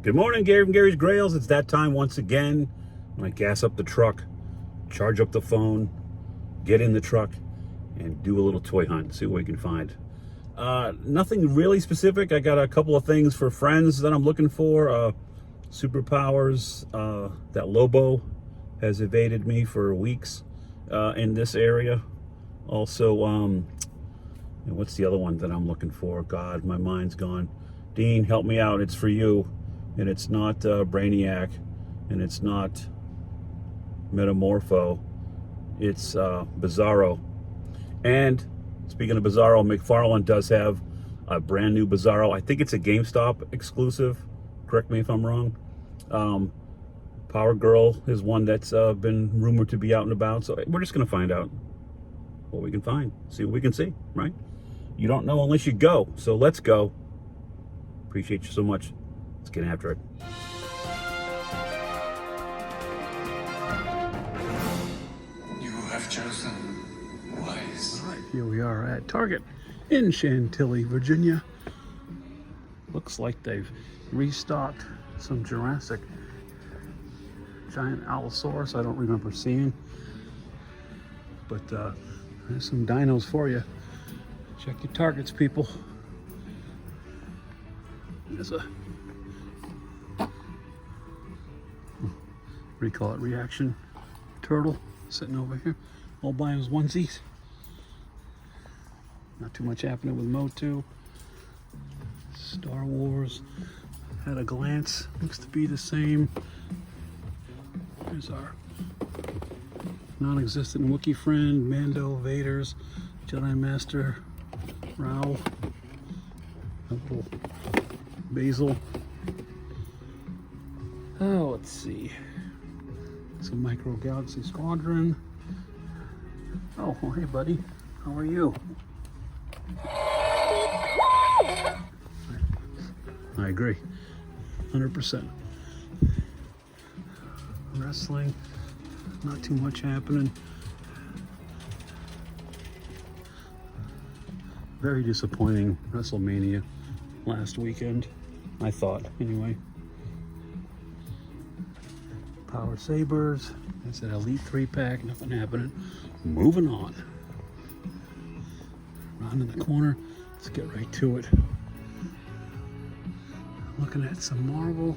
Good morning, Gary from Gary's Grails. It's that time once again when I gas up the truck, charge up the phone, get in the truck, and do a little toy hunt, see what we can find. Nothing really specific. I got a couple of things for friends that I'm looking for. Superpowers. That Lobo has evaded me for weeks in this area. Also, what's the other one that I'm looking for? God, my mind's gone. Dean, help me out. It's for you. And it's not Brainiac, and it's not Metamorpho. It's Bizarro. And speaking of Bizarro, McFarlane does have a brand new Bizarro. I think it's a GameStop exclusive. Correct me if I'm wrong. Power Girl is one that's been rumored to be out and about. So we're just going to find out what we can find. See what we can see, right? You don't know unless you go. So let's go. Appreciate you so much. Let's get after it. You have chosen wise. All right, here we are at Target in Chantilly, Virginia. Looks like they've restocked some Jurassic giant Allosaurus I don't remember seeing. But there's some dinos for you. Check your targets, people. There's a what do you call it? Reaction turtle sitting over here, all by his onesies. Not too much happening with Motu. Star Wars at a glance looks to be the same. There's our non-existent Wookiee friend, Mando, Vader's, Jedi Master, Rao, a little Basil. Oh, let's see. Some Micro Galaxy Squadron. Oh, well, hey, buddy. How are you? I agree. 100%. Wrestling. Not too much happening. Very disappointing WrestleMania last weekend, I thought, anyway. Power Sabers. It's an Elite 3-pack. Nothing happening. Moving on. Round in the corner. Let's get right to it. Looking at some Marvel.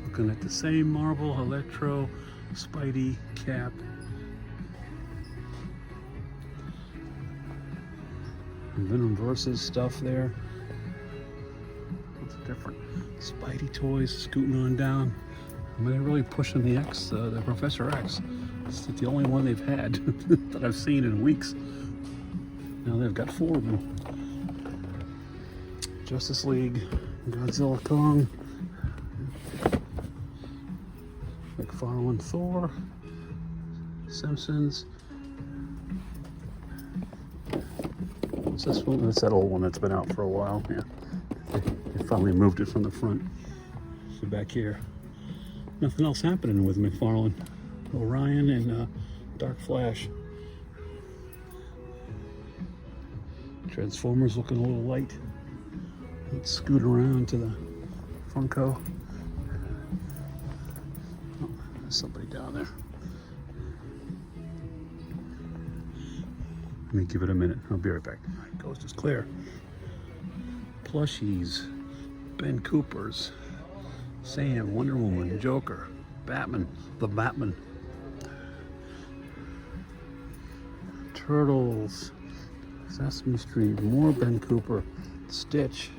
Looking at the same Marvel. Electro, Spidey, Cap. Venom versus stuff there. What's different? Spidey toys scooting on down. I mean, they're really pushing the X, the Professor X. It's the only one they've had that I've seen in weeks. Now they've got 4 of them. Justice League, Godzilla Kong, McFarlane Thor, Simpsons. What's this one? That's that old one that's been out for a while. Yeah, they finally moved it from the front to back here. Nothing else happening with McFarlane. Orion and Dark Flash. Transformers looking a little light. Let's scoot around to the Funko. Oh, there's somebody down there. Let me give it a minute. I'll be right back. All right, coast is clear. Plushies. Ben Cooper's. Sam, Wonder Woman, Joker, Batman, the Batman. Turtles. Sesame Street. More Ben Cooper. Stitch.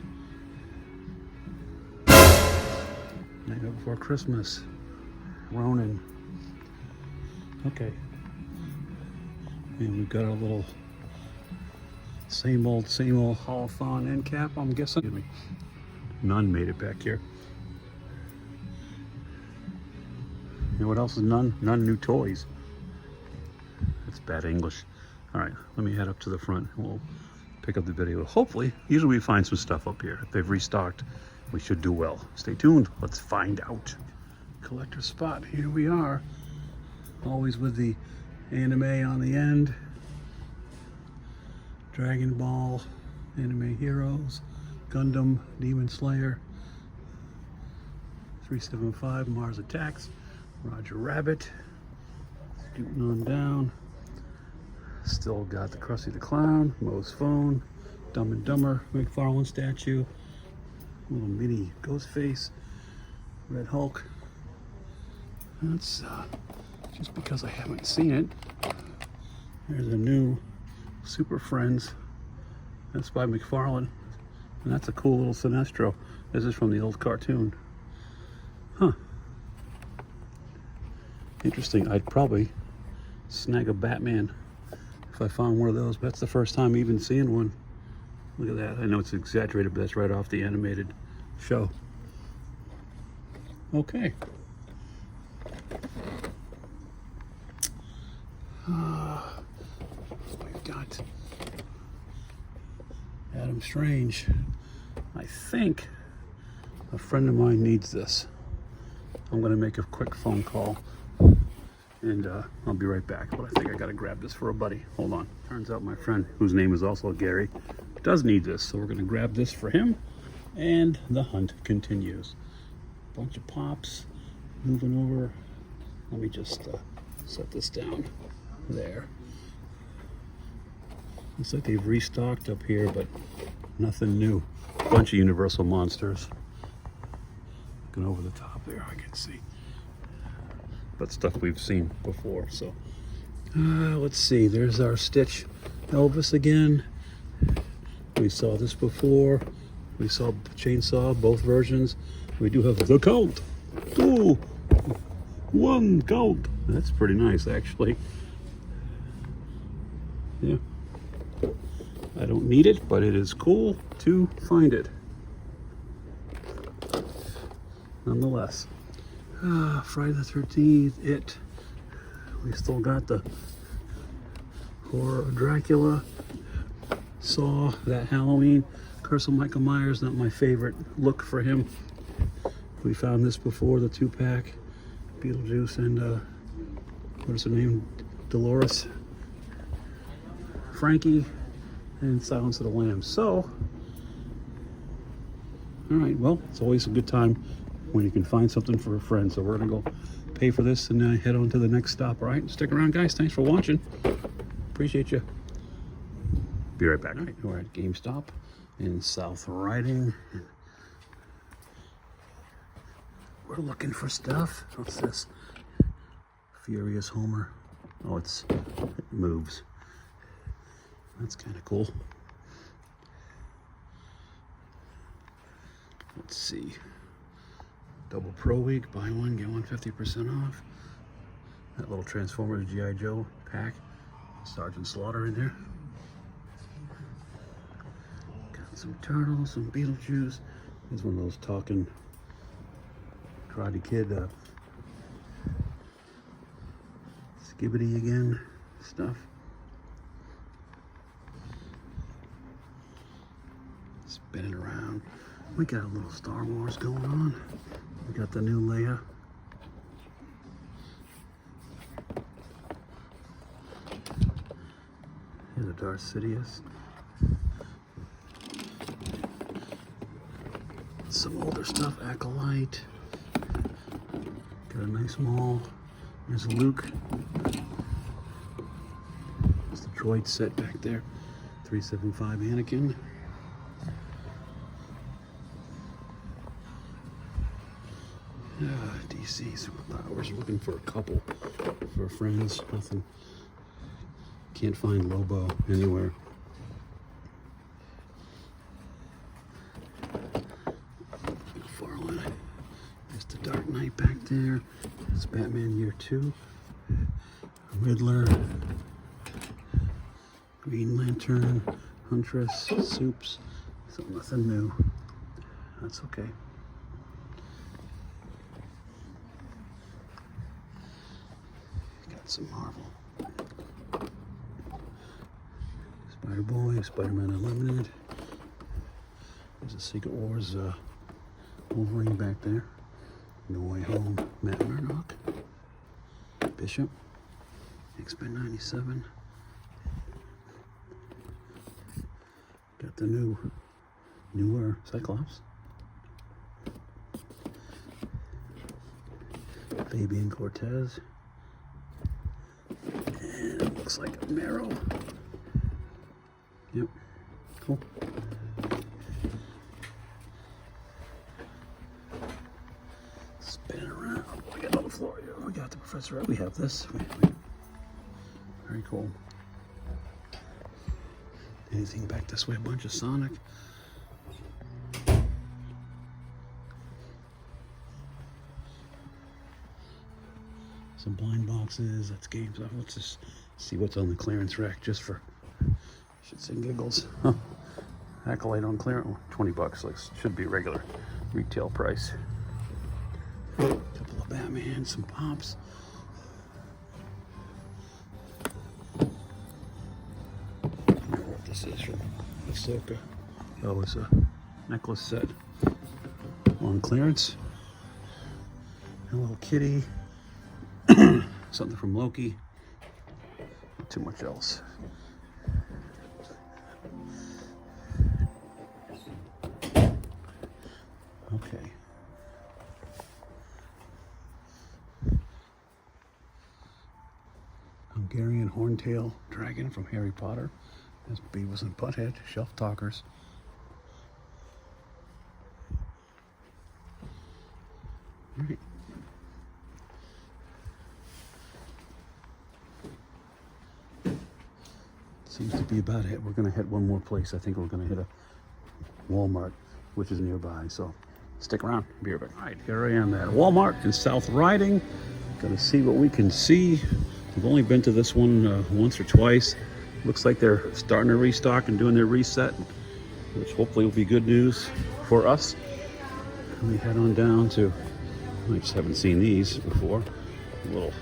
Nightmare Before Christmas. Ronin. Okay. And we've got a little same old Holothon end cap, I'm guessing. Excuse me. None made it back here. You know what else is none? None new toys. That's bad English. All right, let me head up to the front and we'll pick up the video. Hopefully, usually we find some stuff up here. If they've restocked, we should do well. Stay tuned, let's find out. Collector spot, here we are. Always with the anime on the end. Dragon Ball, Anime Heroes, Gundam, Demon Slayer, 375 Mars Attacks, Roger Rabbit, scooting on down. Still got the Krusty the Clown, Moe's Phone, Dumb and Dumber, McFarlane statue, little mini Ghostface, Red Hulk. That's just because I haven't seen it. There's a new Super Friends. That's by McFarlane. And that's a cool little Sinestro. This is from the old cartoon. Huh. Interesting. I'd probably snag a Batman if I found one of those. But that's the first time even seeing one. Look at that. I know it's exaggerated, but that's right off the animated show. Okay. We've got Adam Strange. I think a friend of mine needs this. I'm going to make a quick phone call and I'll be right back. But I think I got to grab this for a buddy. Hold on. Turns out my friend, whose name is also Gary, does need this. So we're going to grab this for him and the hunt continues. Bunch of pops. Moving over. Let me just set this down there. Looks like they've restocked up here, but nothing new. Bunch of Universal monsters. Looking over the top there, I can see. But stuff we've seen before, so. Let's see, there's our Stitch Elvis again. We saw this before. We saw Chainsaw, both versions. We do have the Count. 2, 1 Count. That's pretty nice, actually. Yeah. I don't need it, but it is cool to find it. Nonetheless. Friday the 13th, It. We still got the horror of Dracula. Saw that Halloween. Curse of Michael Myers, not my favorite look for him. We found this before, the 2-pack. Beetlejuice and, what is her name? Dolores. Frankie. And Silence of the Lambs. So, all right, well, it's always a good time when you can find something for a friend. So we're gonna go pay for this and head on to the next stop. All right, stick around, guys. Thanks for watching. Appreciate you. Be right back. All right, we're at Gamestop in South Riding. We're looking for stuff. What's this? Furious Homer. Oh, it moves. That's kind of cool. Let's see. Double Pro Week, buy one, get one 50% off. That little Transformers G.I. Joe pack. Sergeant Slaughter in there. Got some Turtles, some Beetlejuice. Here's one of those talking Karate Kid Skibbity again stuff. Spinning around. We got a little Star Wars going on. We got the new Leia. Here's a Darth Sidious. Some older stuff, Acolyte. Got a nice mall. There's Luke. There's the droid set back there. 375 Anakin. DC superpowers. Looking for a couple for friends. Nothing. Can't find Lobo anywhere. McFarlane. There's the Dark Knight back there. It's Batman Year 2. Riddler. Green Lantern. Huntress. Soups. So nothing new. That's okay. Some Marvel. Spider-Boy, Spider-Man Unlimited. There's a Secret Wars Wolverine back there. No Way Home, Matt Murdock. Bishop. X-Men 97. Got the newer Cyclops. Fabian Cortez. And it looks like a Marrow. Yep. Cool. Spinning around. We got on the floor here. We got the Professor. We have this. Very cool. Anything back this way? A bunch of Sonic. Some blind boxes. That's Gamestop. Let's just see what's on the clearance rack just for shits and giggles. Huh. Acolyte on clearance. $20. Like should be regular retail price. A couple of Batman, some Pops. I don't know what this is from Ahsoka. Oh, it's a necklace set on clearance. A little kitty. Something from Loki. Not too much else. Okay. Hungarian horntail dragon from Harry Potter. There's Beavis and Butthead, shelf talkers. All right. Seems to be about it. We're going to hit one more place. I think we're going to hit a Walmart, which is nearby. So stick around. Be right back. All right, here I am at Walmart in South Riding. Going to see what we can see. I've only been to this one once or twice. Looks like they're starting to restock and doing their reset, which hopefully will be good news for us. And we head on down to, I just haven't seen these before, a little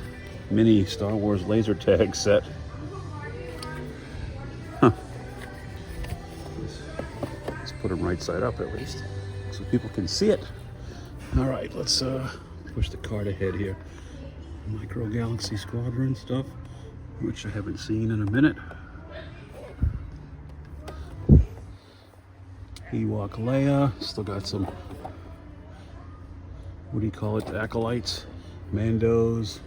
mini Star Wars laser tag set. Huh. Let's put them right side up at least, so people can see it. All right, let's push the cart ahead here. Micro Galaxy Squadron stuff, which I haven't seen in a minute. Ewok Leia, still got some, what do you call it, acolytes, Mandos,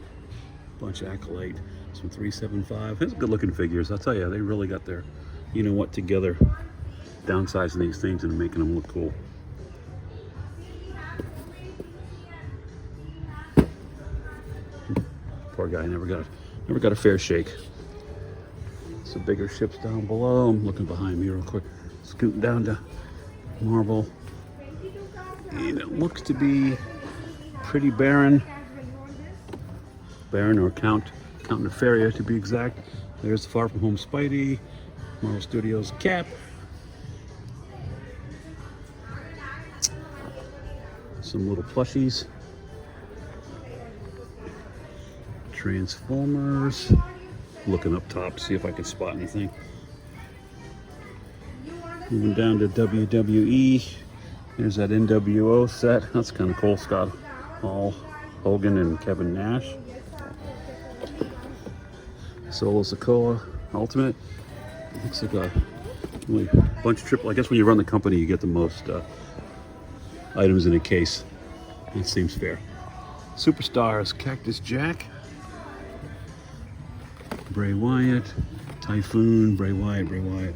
bunch of acolyte, some 375. It's good looking figures, I'll tell you, they really got their, you know what, together, downsizing these things and making them look cool. Poor guy never got a fair shake. Some bigger ships down below. I'm looking behind me real quick. Scooting down to Marvel. And it looks to be pretty barren. Barren or Count Nefaria to be exact. There's the Far From Home Spidey. Marvel Studios Cap. Some little plushies. Transformers. Looking up top, see if I can spot anything. Moving down to WWE. There's that NWO set. That's kind of cool. Scott Hall, Hogan, and Kevin Nash. Solo Sokoa Ultimate. Looks like a really bunch of triple. I guess when you run the company, you get the most items in a case. It seems fair. Superstars, Cactus Jack. Bray Wyatt, Typhoon, Bray Wyatt.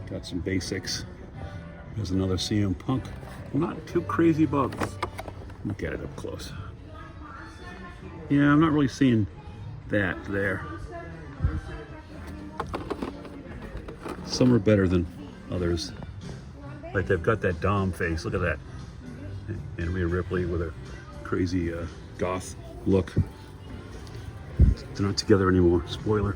Got some basics. There's another CM Punk. I'm not too crazy about, look at it up close. Yeah, I'm not really seeing that there. Some are better than others. Like they've got that Dom face, look at that. And Rhea Ripley with her crazy goth look. They're not together anymore. Spoiler.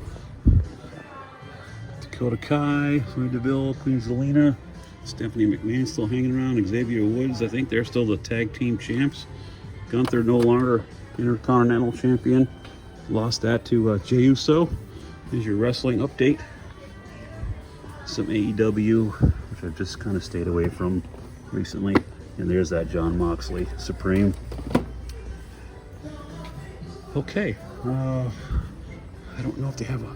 Dakota Kai, Sonya Deville, Queen Zelina, Stephanie McMahon still hanging around. Xavier Woods, I think they're still the tag team champs. Gunther no longer Intercontinental Champion. Lost that to Jey Uso. Here's your wrestling update. Some AEW, which I've just kind of stayed away from recently. And there's that Jon Moxley Supreme. Okay. I don't know if they have a,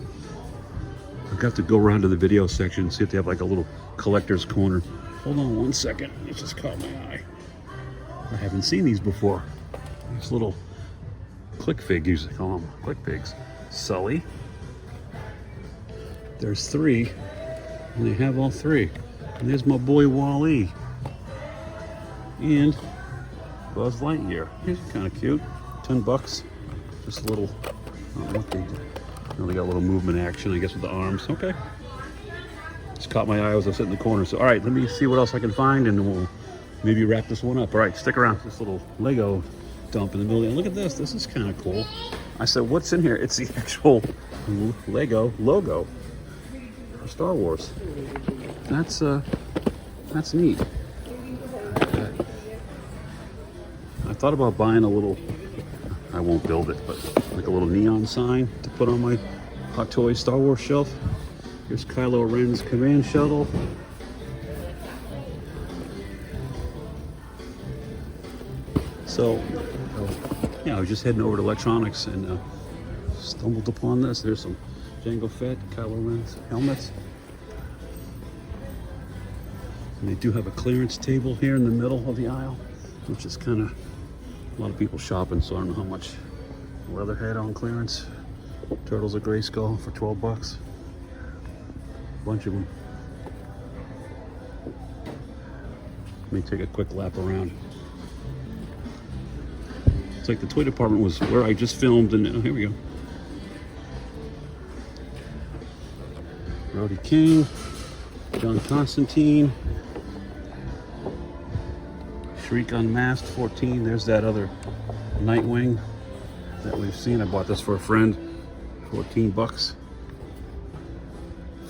I've got to go around to the video section, see if they have like a little collector's corner. Hold on one second, it just caught my eye. I haven't seen these before. These little click figures, they call them click figs. Sully. There's 3, and they have all 3. And there's my boy Wall-E. And Buzz Lightyear. He's kind of cute. $10. Just a little, I don't know what they do. They got a little movement action, I guess, with the arms. Okay. Just caught my eye as I was sitting in the corner. So, all right, let me see what else I can find, and we'll maybe wrap this one up. All right, stick around. This little Lego dump in the middle. And look at this. This is kind of cool. I said, what's in here? It's the actual Lego logo for Star Wars. That's neat. I thought about buying a little, I won't build it, but like a little neon sign to put on my Hot Toys Star Wars shelf. Here's Kylo Ren's command shuttle. So, yeah, I was just heading over to electronics and stumbled upon this. There's some Jango Fett, Kylo Ren's helmets. And they do have a clearance table here in the middle of the aisle, which is kind of a lot of people shopping, so I don't know how much. Leatherhead on clearance. Turtles of Grayskull for $12. Bunch of them. Let me take a quick lap around. It's like the toy department was where I just filmed, and oh, here we go. Rowdy King, John Constantine, Shriek Unmasked 14. There's that other Nightwing that we've seen. I bought this for a friend, $14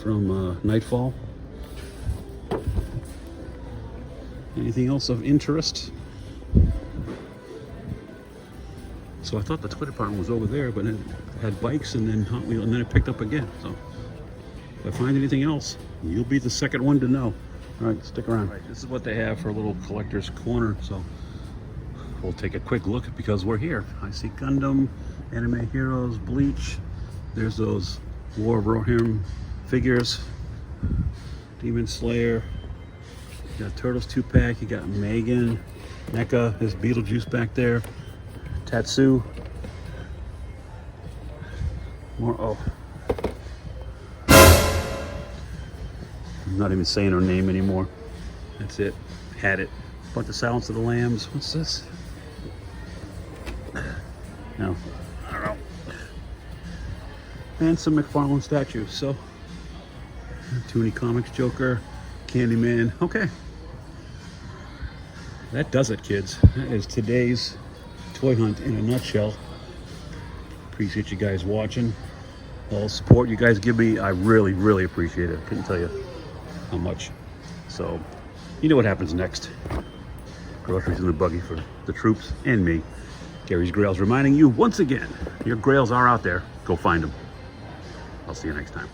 from Nightfall. Anything else of interest? So I thought the toy department was over there, but it had bikes and then Hot Wheels, and then it picked up again. So if I find anything else, you'll be the second one to know. All right, stick around. All right, this is what they have for a little collector's corner. So we'll take a quick look because we're here. I see Gundam, Anime Heroes, Bleach. There's those War of Rohirrim figures. Demon Slayer. You got Turtles 2-pack. You got Megan, NECA. There's Beetlejuice back there. Tatsu. More. Oh. I'm not even saying her name anymore. That's it. Had it. Bunch of Silence of the Lambs. What's this? No. I don't know. And some McFarlane statues. So, Toonie Comics Joker, Candyman. Okay. That does it, kids. That is today's toy hunt in a nutshell. Appreciate you guys watching. All the support you guys give me, I really, really appreciate it. Couldn't tell you how much. So, you know what happens next. Groceries in the buggy for the troops and me. Gary's Grails reminding you once again, your grails are out there. Go find them. I'll see you next time.